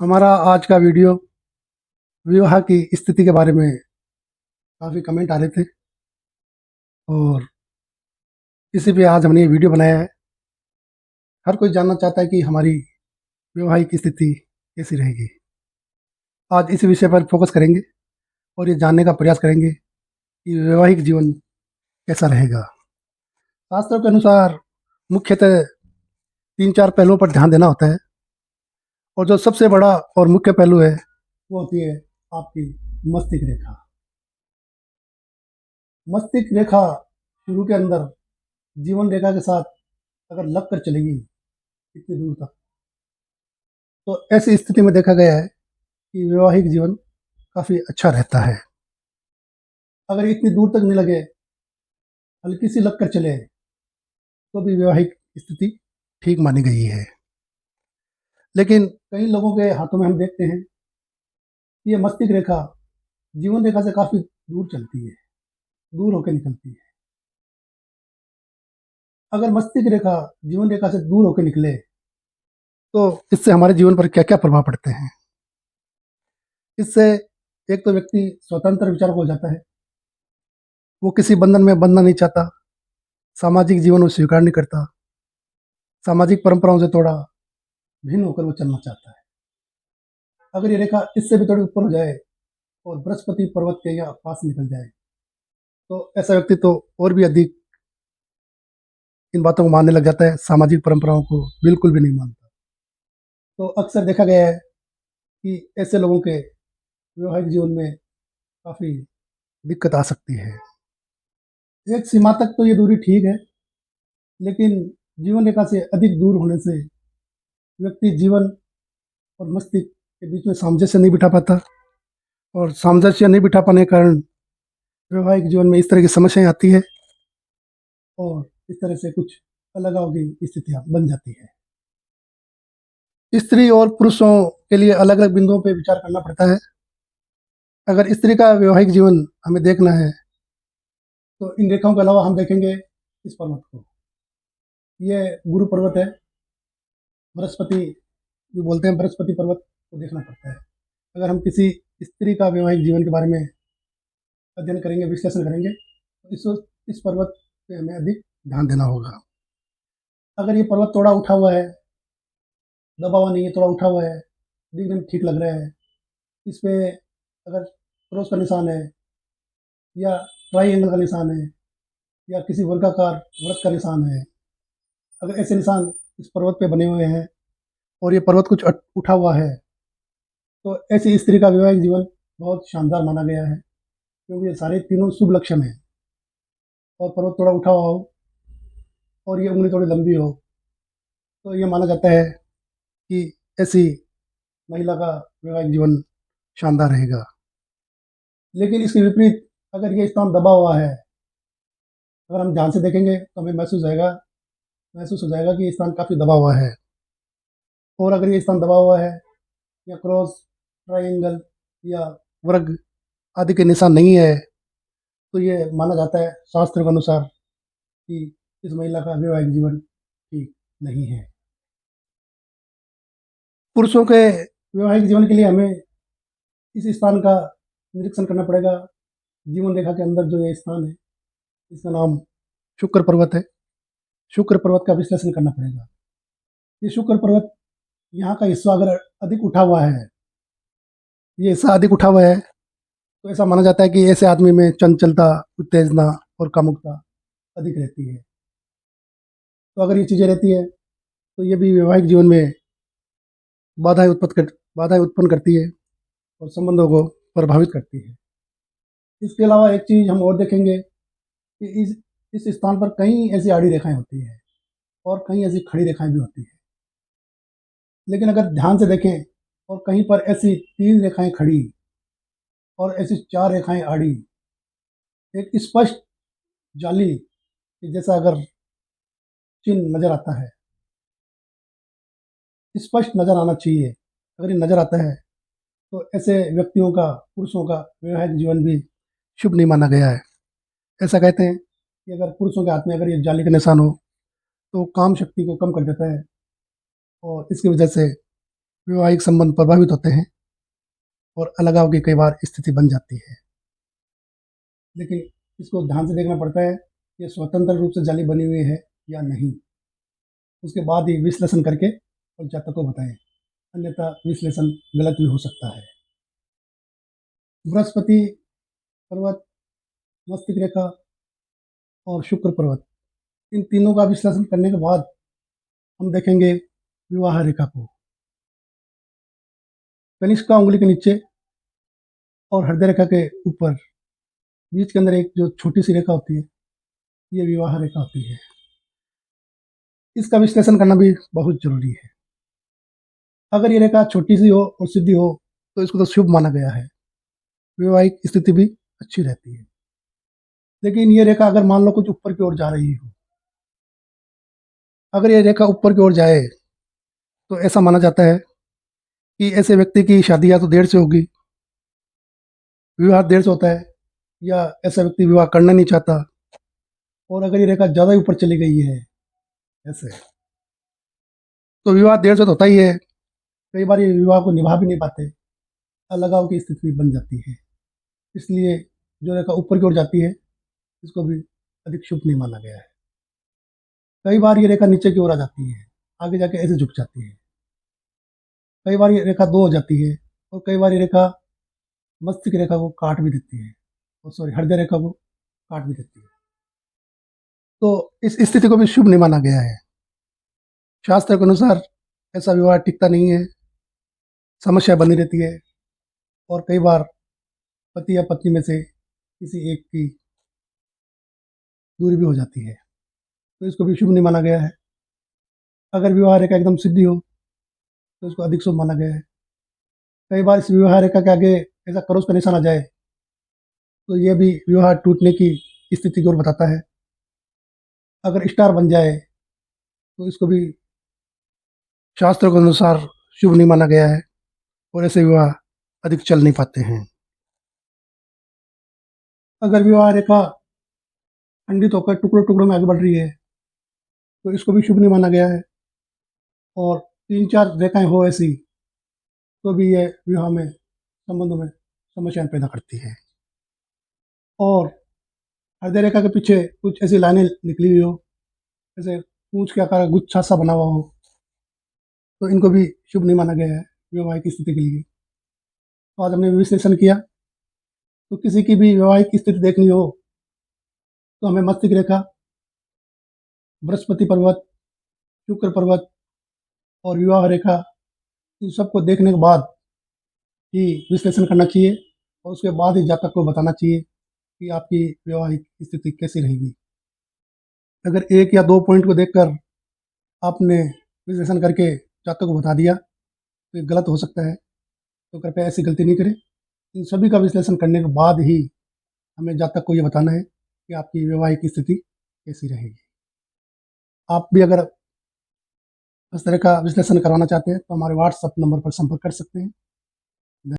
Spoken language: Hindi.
हमारा आज का वीडियो विवाह की स्थिति के बारे में काफ़ी कमेंट आ रहे थे और इसी पे आज हमने ये वीडियो बनाया है। हर कोई जानना चाहता है कि हमारी वैवाहिक स्थिति कैसी रहेगी। आज इसी विषय पर फोकस करेंगे और ये जानने का प्रयास करेंगे कि वैवाहिक जीवन कैसा रहेगा। शास्त्रों के अनुसार मुख्यतः 3-4 पहलुओं पर ध्यान देना होता है और जो सबसे बड़ा और मुख्य पहलू है वो होती है आपकी मस्तिष्क रेखा। मस्तिष्क रेखा शुरू के अंदर जीवन रेखा के साथ अगर लग कर चलेगी इतनी दूर तक, तो ऐसी स्थिति में देखा गया है कि वैवाहिक जीवन काफ़ी अच्छा रहता है। अगर इतनी दूर तक नहीं लगे, हल्की सी लग कर चले, तो भी वैवाहिक स्थिति ठीक मानी गई है। लेकिन कई लोगों के हाथों में हम देखते हैं कि ये मस्तिष्क रेखा जीवन रेखा से काफ़ी दूर चलती है, दूर होकर निकलती है। अगर मस्तिष्क रेखा जीवन रेखा से दूर होकर निकले, तो इससे हमारे जीवन पर क्या-क्या प्रभाव पड़ते हैं। इससे एक तो व्यक्ति स्वतंत्र विचारक हो जाता है, वो किसी बंधन में बंधना नहीं चाहता, सामाजिक जीवन वो स्वीकार नहीं करता, सामाजिक परंपराओं से थोड़ा भिन्न होकर वो चलना चाहता है। अगर ये रेखा इससे भी थोड़ी ऊपर हो जाए और बृहस्पति पर्वत के या पास निकल जाए, तो ऐसा व्यक्ति तो और भी अधिक इन बातों को मानने लग जाता है, सामाजिक परंपराओं को बिल्कुल भी नहीं मानता। तो अक्सर देखा गया है कि ऐसे लोगों के वैवाहिक जीवन में काफ़ी दिक्कत आ सकती है। एक सीमा तक तो ये दूरी ठीक है, लेकिन जीवन रेखा से अधिक दूर होने से व्यक्ति जीवन और मस्तिष्क के बीच में सामंजस्य नहीं बिठा पाता और सामंजस्य नहीं बिठा पाने के कारण वैवाहिक जीवन में इस तरह की समस्याएं आती है और इस तरह से कुछ अलगाव की स्थितियां बन जाती है। स्त्री और पुरुषों के लिए अलग अलग बिंदुओं पर विचार करना पड़ता है। अगर स्त्री का वैवाहिक जीवन हमें देखना है, तो इन रेखाओं के अलावा हम देखेंगे इस पर्वत को। ये गुरु पर्वत है, बृहस्पति भी बोलते हैं, बृहस्पति पर्वत को देखना पड़ता है। अगर हम किसी स्त्री का वैवाहिक जीवन के बारे में अध्ययन करेंगे, विश्लेषण करेंगे, तो इस पर्वत पे हमें अधिक ध्यान देना होगा। अगर ये पर्वत थोड़ा उठा हुआ है, दबा हुआ नहीं है, थोड़ा उठा हुआ है, दिखने में ठीक लग रहा है, इस पे अगर क्रॉस का निशान है या ट्राइएंगल का निशान है या किसी वर्गाकार वृत्त का निशान है, अगर ऐसे निशान इस पर्वत पे बने हुए हैं और ये पर्वत कुछ उठा हुआ है, तो ऐसी स्त्री का वैवाहिक जीवन बहुत शानदार माना गया है, क्योंकि ये सारे तीनों शुभ लक्षण हैं। और पर्वत थोड़ा उठा हुआ हो और ये उंगली थोड़ी लंबी हो, तो ये माना जाता है कि ऐसी महिला का वैवाहिक जीवन शानदार रहेगा। लेकिन इसके विपरीत अगर ये स्थान दबा हुआ है, अगर हम ध्यान से देखेंगे तो हमें महसूस हो जाएगा कि ये स्थान काफ़ी दबा हुआ है। और अगर ये स्थान दबा हुआ है या क्रॉस, ट्राइएंगल या वर्ग आदि के निशान नहीं है, तो ये माना जाता है शास्त्र के अनुसार कि इस महिला का वैवाहिक जीवन ठीक नहीं है। पुरुषों के वैवाहिक जीवन के लिए हमें इस स्थान का निरीक्षण करना पड़ेगा। जीवन रेखा के अंदर जो ये स्थान है, इसका नाम शुक्र पर्वत है। शुक्र पर्वत का विश्लेषण करना पड़ेगा। ये शुक्र पर्वत, यहाँ का हिस्सा अगर अधिक उठा हुआ है, ये हिस्सा अधिक उठा हुआ है, तो ऐसा माना जाता है कि ऐसे आदमी में चंचलता, उत्तेजना और कामुकता अधिक रहती है। तो अगर ये चीज़ें रहती है, तो ये भी वैवाहिक जीवन में बाधाएं उत्पन्न करती है और संबंधों को प्रभावित करती है। इसके अलावा एक चीज़ हम और देखेंगे कि इस स्थान पर कई ऐसी आड़ी रेखाएं होती हैं और कई ऐसी खड़ी रेखाएं भी होती हैं। लेकिन अगर ध्यान से देखें और कहीं पर ऐसी 3 रेखाएं खड़ी और ऐसी 4 रेखाएं आड़ी, एक स्पष्ट जाली के जैसा अगर चिन्ह नज़र आता है, स्पष्ट नज़र आना चाहिए। अगर ये नज़र आता है, तो ऐसे व्यक्तियों का, पुरुषों का वैवाहिक जीवन भी शुभ नहीं माना गया है। ऐसा कहते हैं कि अगर पुरुषों के हाथ में अगर ये जाली का निशान हो, तो काम शक्ति को कम कर देता है और इसकी वजह से वैवाहिक संबंध प्रभावित होते हैं और अलगाव की कई बार स्थिति बन जाती है। लेकिन इसको ध्यान से देखना पड़ता है, ये स्वतंत्र रूप से जाली बनी हुई है या नहीं। उसके बाद ही विश्लेषण करके और जातक को बताएं, अन्यथा विश्लेषण गलत भी हो सकता है। बृहस्पति पर्वत, मस्तिष्क रेखा और शुक्र पर्वत, इन तीनों का विश्लेषण करने के बाद हम देखेंगे विवाह रेखा को। कनिष्का उंगली के नीचे और हृदय रेखा के ऊपर बीच के अंदर एक जो छोटी सी रेखा होती है, ये विवाह रेखा होती है। इसका विश्लेषण करना भी बहुत जरूरी है। अगर ये रेखा छोटी सी हो और सीधी हो तो इसको तो शुभ माना गया है, वैवाहिक स्थिति भी अच्छी रहती है। लेकिन ये रेखा अगर मान लो कुछ ऊपर की ओर जा रही हो, अगर ये रेखा ऊपर की ओर जाए तो ऐसा माना जाता है कि ऐसे व्यक्ति की शादी या तो देर से होगी, विवाह देर से होता है, या ऐसा व्यक्ति विवाह करना नहीं चाहता। और अगर ये रेखा ज़्यादा ही ऊपर चली गई है ऐसे, तो विवाह देर से तो होता ही है, कई बार ये विवाह को निभा भी नहीं पाते, अलगाव की स्थिति बन जाती है। इसलिए जो रेखा ऊपर की ओर जाती है इसको भी अधिक शुभ नहीं माना गया है। कई बार ये रेखा नीचे की ओर आ जाती है, आगे जाके ऐसे झुक जाती है। कई बार ये रेखा दो हो जाती है और कई बार ये रेखा मस्तिष्क रेखा को काट भी देती है, और सॉरी हृदय रेखा को काट भी देती है। तो इस स्थिति को भी शुभ नहीं माना गया है। शास्त्र के अनुसार ऐसा विवाह टिकता नहीं है, समस्या बनी रहती है, और कई बार पति या पत्नी में से किसी एक की दूरी भी हो जाती है, तो इसको भी शुभ नहीं माना गया है। अगर विवाह रेखा एकदम सीधी हो तो इसको अधिक शुभ माना गया है। कई बार इस विवाह रेखा के आगे ऐसा क्रॉस का निशान आ जाए तो यह भी विवाह टूटने की स्थिति की ओर बताता है। अगर स्टार बन जाए तो इसको भी शास्त्रों के अनुसार शुभ नहीं माना गया है, और ऐसे विवाह अधिक चल नहीं पाते हैं। अगर विवाह रेखा खंडित होकर टुकड़ों टुकड़ों में आगे बढ़ रही है तो इसको भी शुभ नहीं माना गया है, और 3-4 रेखाएं हो ऐसी तो भी ये विवाह में संबंधों में समस्याएं पैदा करती है। और हृदय रेखा के पीछे कुछ ऐसी लाइनें निकली हुई हो, जैसे पूंछ के आकार का गुच्छा सा बना हुआ हो, तो इनको भी शुभ नहीं माना गया है वैवाहिक स्थिति के लिए। तो आज हमने विश्लेषण किया, तो किसी की भी वैवाहिक स्थिति देखनी हो तो हमें मस्तिष्क रेखा, बृहस्पति पर्वत, शुक्र पर्वत और विवाह रेखा, इन सबको देखने के बाद ही विश्लेषण करना चाहिए, और उसके बाद ही जातक को बताना चाहिए कि आपकी वैवाहिक स्थिति कैसी रहेगी। अगर एक या दो पॉइंट को देखकर आपने विश्लेषण करके जातक को बता दिया तो ये गलत हो सकता है, तो कृपया ऐसी गलती नहीं करें। इन सभी का विश्लेषण करने के बाद ही हमें जातक को ये बताना है कि आपकी वैवाहिक स्थिति कैसी रहेगी। आप भी अगर इस तरह का विश्लेषण करवाना चाहते हैं तो हमारे व्हाट्सएप नंबर पर संपर्क कर सकते हैं।